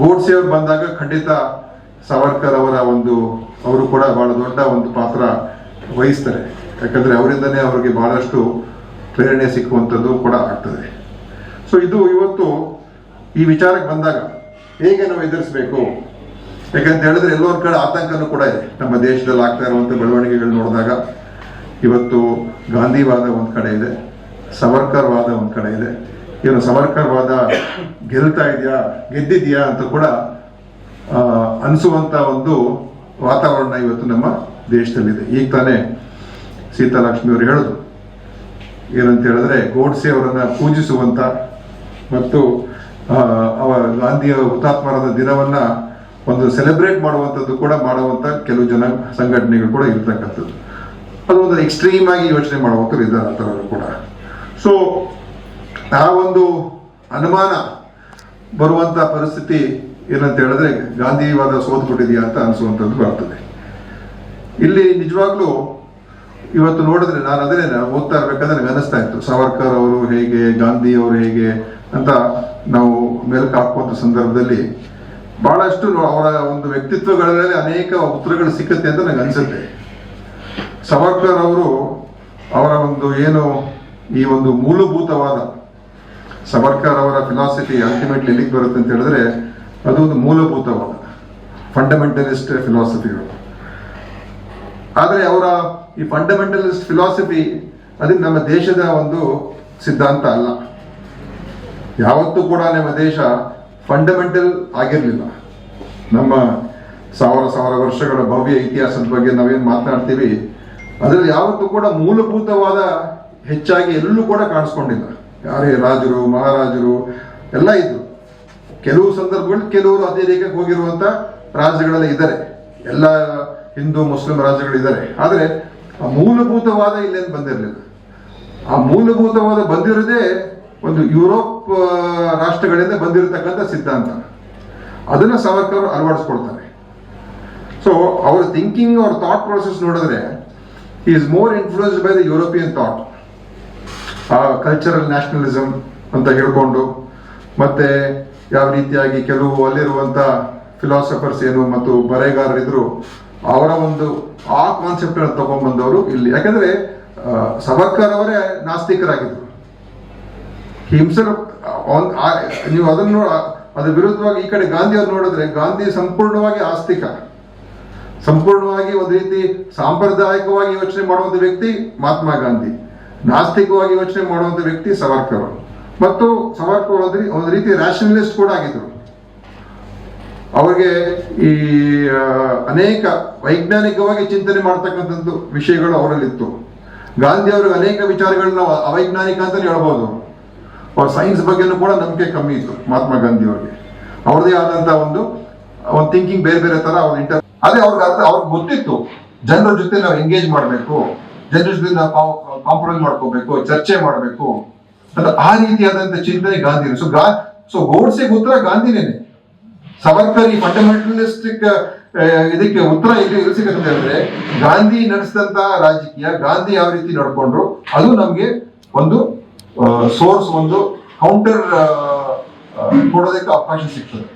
ಗೋಡ್ಸೆ ಅವರು ಬಂದಾಗ ಖಂಡಿತ ಸಾವರ್ಕರ್ ಅವರ ಅವರು ಕೂಡ ಬಹಳ ದೊಡ್ಡ ಒಂದು ಪಾತ್ರ ವಹಿಸ್ತಾರೆ. ಯಾಕಂದ್ರೆ ಅವರಿಂದನೇ ಅವರಿಗೆ ಬಹಳಷ್ಟು ಪ್ರೇರಣೆ ಸಿಕ್ಕುವಂಥದ್ದು ಕೂಡ ಆಗ್ತದೆ. ಸೊ ಇದು ಇವತ್ತು ಈ ವಿಚಾರಕ್ಕೆ ಬಂದಾಗ ಹೇಗೆ ನಾವು ಎದುರಿಸಬೇಕು, ಯಾಕಂತ ಹೇಳಿದ್ರೆ ಎಲ್ಲೋ ಒಂದು ಕಡೆ ಆತಂಕನೂ ಕೂಡ ಇದೆ. ನಮ್ಮ ದೇಶದಲ್ಲಿ ಆಗ್ತಾ ಇರುವಂಥ ಬೆಳವಣಿಗೆಗಳು ನೋಡಿದಾಗ ಇವತ್ತು ಗಾಂಧಿವಾದ ಒಂದು ಕಡೆ ಇದೆ, ಸವರ್ಕರ್ ವಾದ ಒಂದು ಕಡೆ ಇದೆ. ಏನು ಸವರ್ಕರ್ ವಾದ ಗೆದ್ದಿದ್ಯಾ ಅಂತ ಕೂಡ ಅನಿಸುವಂತ ಒಂದು ವಾತಾವರಣ ಇವತ್ತು ನಮ್ಮ ದೇಶದಲ್ಲಿದೆ. ಈಗ ತಾನೇ ಸೀತಾಲಕ್ಷ್ಮಿ ಅವರು ಹೇಳಿದ್ರು, ಏನಂತ ಹೇಳಿದ್ರೆ ಗೋಡ್ಸೆ ಅವರನ್ನ ಪೂಜಿಸುವಂತ ಮತ್ತು ಗಾಂಧಿಯ ಹುತಾತ್ಮರಾದ ದಿನವನ್ನ ಒಂದು ಸೆಲೆಬ್ರೇಟ್ ಮಾಡುವಂಥದ್ದು ಕೂಡ ಮಾಡುವಂತ ಕೆಲವು ಜನ ಸಂಘಟನೆಗಳು ಕೂಡ ಇರ್ತಕ್ಕಂಥದ್ದು. ಅದು ಒಂದು ಎಕ್ಸ್ಟ್ರೀಮ್ ಆಗಿ ಯೋಚನೆ ಮಾಡುವಂಥವ್ರು ಇದ್ದಾರೆ ಆ ಥರವರು ಕೂಡ. ಸೊ ಆ ಒಂದು ಅನುಮಾನ ಬರುವಂತ ಪರಿಸ್ಥಿತಿ ಏನಂತ ಹೇಳಿದ್ರೆ ಗಾಂಧಿವಾದ ಸೋತ್ಬಿಟ್ಟಿದೆಯಾ ಅಂತ ಅನಿಸುವಂಥದ್ದು ಬರ್ತದೆ. ಇಲ್ಲಿ ನಿಜವಾಗ್ಲೂ ಇವತ್ತು ನೋಡಿದ್ರೆ ನಾನು ಅದನ್ನೇ ಓದ್ತಾ ಇರ್ಬೇಕಾದ್ರೆ ನನಗೆ ಅನಿಸ್ತಾ ಇತ್ತು, ಸಾವರ್ಕರ್ ಅವರು ಹೇಗೆ, ಗಾಂಧಿ ಅವರು ಹೇಗೆ ಅಂತ ನಾವು ಮೆಲುಕು ಹಾಕುವಂಥ ಸಂದರ್ಭದಲ್ಲಿ ಬಹಳಷ್ಟು ಅವರ ಒಂದು ವ್ಯಕ್ತಿತ್ವಗಳಲ್ಲಿ ಅನೇಕ ಉತ್ತರಗಳು ಸಿಕ್ಕತ್ತೆ ಅಂತ ನನಗೆ ಅನ್ಸುತ್ತೆ. ಸಾವರ್ಕರ್ ಅವರು ಅವರ ಈ ಒಂದು ಮೂಲಭೂತವಾದ ಸಾವರ್ಕರ್ ಅವರ ಫಿಲಾಸಫಿ ಅಲ್ಟಿಮೇಟ್ಲಿ ಎಲ್ಲಿಗೆ ಬರುತ್ತೆ ಅಂತ ಹೇಳಿದ್ರೆ ಅದು ಒಂದು ಮೂಲಭೂತವಾದ ಫಂಡಮೆಂಟಲಿಸ್ಟ್ ಫಿಲಾಸಫಿಗಳು. ಆದರೆ ಅವರ ಈ ಫಂಡಮೆಂಟಲಿಸ್ಟ್ ಫಿಲಾಸಫಿ ಅದಕ್ಕೆ ನಮ್ಮ ದೇಶದ ಒಂದು ಸಿದ್ಧಾಂತ ಅಲ್ಲ. ಯಾವತ್ತೂ ಕೂಡ ನಮ್ಮ ದೇಶ ಫಂಡಮೆಂಟಲ್ ಆಗಿರಲಿಲ್ಲ. ನಮ್ಮ ಸಾವಿರ ವರ್ಷಗಳ ಭವ್ಯ ಇತಿಹಾಸದ ಬಗ್ಗೆ ನಾವೇನು ಮಾತನಾಡ್ತೀವಿ ಅದರಲ್ಲಿ ಯಾವತ್ತೂ ಕೂಡ ಮೂಲಭೂತವಾದ ಹೆಚ್ಚಾಗಿ ಎಲ್ಲೂ ಕೂಡ ಕಾಣಿಸ್ಕೊಂಡಿಲ್ಲ. ಯಾರೇ ರಾಜರು ಮಹಾರಾಜರು ಎಲ್ಲ ಇದ್ರು. ಕೆಲವು ಸಂದರ್ಭಗಳು ಕೆಲವರು ಅತಿರೇಕಕ್ಕೆ ಹೋಗಿರುವಂತ ರಾಜ್ಯಗಳೆಲ್ಲ ಇದ್ದಾರೆ, ಎಲ್ಲ ಹಿಂದೂ ಮುಸ್ಲಿಂ ರಾಜ್ಯಗಳಿದ್ದಾರೆ. ಆದರೆ ಆ ಮೂಲಭೂತವಾದ ಇಲ್ಲೇನು ಬಂದಿರಲಿಲ್ಲ. ಆ ಮೂಲಭೂತವಾದ ಬಂದಿರೋದೇ ಒಂದು ಯುರೋಪ್ ರಾಷ್ಟ್ರಗಳಿಂದ ಬಂದಿರತಕ್ಕಂಥ ಸಿದ್ಧಾಂತ. ಅದನ್ನ ಸಾವರ್ಕರ್ ಅಳವಡಿಸ್ಕೊಳ್ತಾರೆ. ಸೊ ಅವರ ಥಿಂಕಿಂಗ್, ಅವರ ಥಾಟ್ ಪ್ರೊಸೆಸ್ ನೋಡಿದ್ರೆ is more influenced by the European thought. ಆ ಕಲ್ಚರಲ್ ನ್ಯಾಷನಲಿಸಮ್ ಅಂತ ಹೇಳ್ಕೊಂಡು ಮತ್ತೆ ಯಾವ ರೀತಿಯಾಗಿ ಕೆಲವು ಅಲ್ಲಿರುವಂತ ಫಿಲಾಸಫರ್ಸ್ ಏನು ಮತ್ತು ಬರೆಗಾರರಿದ್ರು ಅವರ ಆ ಕಾನ್ಸೆಪ್ಟ್ ಅನ್ನು ತಗೊಂಡ್ಬಂದವರು ಇಲ್ಲಿ. ಯಾಕಂದ್ರೆ ಸಾವರ್ಕರ್ ಅವರೇ ನಾಸ್ತಿಕರಾಗಿದ್ರು. ನೀವು ಅದನ್ನು ಅದ್ರ ವಿರುದ್ಧವಾಗಿ ಈ ಕಡೆ ಗಾಂಧಿ ಅವ್ರು ನೋಡಿದ್ರೆ ಗಾಂಧಿ ಸಂಪೂರ್ಣವಾಗಿ ಆಸ್ತಿಕ, ಸಂಪೂರ್ಣವಾಗಿ ಒಂದು ರೀತಿ ಸಾಂಪ್ರದಾಯಿಕವಾಗಿ ಯೋಚನೆ ಮಾಡುವಂತ ವ್ಯಕ್ತಿ ಮಹಾತ್ಮ ಗಾಂಧಿ, ನಾಸ್ತಿಕವಾಗಿ ಯೋಚನೆ ಮಾಡುವಂತ ವ್ಯಕ್ತಿ ಸಾವರ್ಕರ್. ಮತ್ತು ಸಾವರ್ಕರ್ ಒಂದು ರೀತಿ ರ್ಯಾಷನಲಿಸ್ಟ್ ಕೂಡ ಆಗಿದ್ರು. ಅವ್ರಿಗೆ ಈ ಅನೇಕ ವೈಜ್ಞಾನಿಕವಾಗಿ ಚಿಂತನೆ ಮಾಡ್ತಕ್ಕಂಥದ್ದು ವಿಷಯಗಳು ಅವರಲ್ಲಿತ್ತು. ಗಾಂಧಿ ಅವ್ರಿಗೆ ಅನೇಕ ವಿಚಾರಗಳನ್ನ ಅವೈಜ್ಞಾನಿಕ ಅಂತ ಹೇಳ್ಬೋದು. ಅವ್ರ ಸೈನ್ಸ್ ಬಗ್ಗೆನೂ ಕೂಡ ನಂಬಿಕೆ ಕಮ್ಮಿ ಇತ್ತು ಮಹಾತ್ಮ ಗಾಂಧಿ ಅವ್ರಿಗೆ. ಅವ್ರದೇ ಆದಂತ ಒಂದು ಥಿಂಕಿಂಗ್ ಬೇರೆ ಬೇರೆ ತರ ಅದೇ ಅವ್ರಿಗೆ ಗೊತ್ತಿತ್ತು ಜನರ ಜೊತೆ ನಾವು ಎಂಗೇಜ್ ಮಾಡಬೇಕು, ಜನರ ಜೊತೆ ನಾವು ಕಾಂಪ್ರಮೈಸ್ ಮಾಡ್ಕೋಬೇಕು, ಚರ್ಚೆ ಮಾಡಬೇಕು ಅಂತ ಆ ರೀತಿಯಾದಂತ ಚಿಂತನೆ ಗಾಂಧಿ. ಸೊ ಗೋಡ್ಸೆಗೆ ಉತ್ತರ ಗಾಂಧಿನೇನೆ. ಸಾವರ್ಕರ್ ಈ ಫಂಡಮೆಂಟಲಿಸ್ಟಿಕ್ ಇದಕ್ಕೆ ಉತ್ತರ ಇಲ್ಲಿ ಸಿಗುತ್ತೆ ಅಂದ್ರೆ ಗಾಂಧಿ ನಡೆಸಿದಂತ ರಾಜಕೀಯ, ಗಾಂಧಿ ಯಾವ ರೀತಿ ನಡ್ಕೊಂಡ್ರು ಅದು ನಮ್ಗೆ ಒಂದು ಸೋರ್ಸ್, ಒಂದು ಕೌಂಟರ್ ಕೊಡೋದಕ್ಕೆ ಅವಕಾಶ ಸಿಗ್ತದೆ.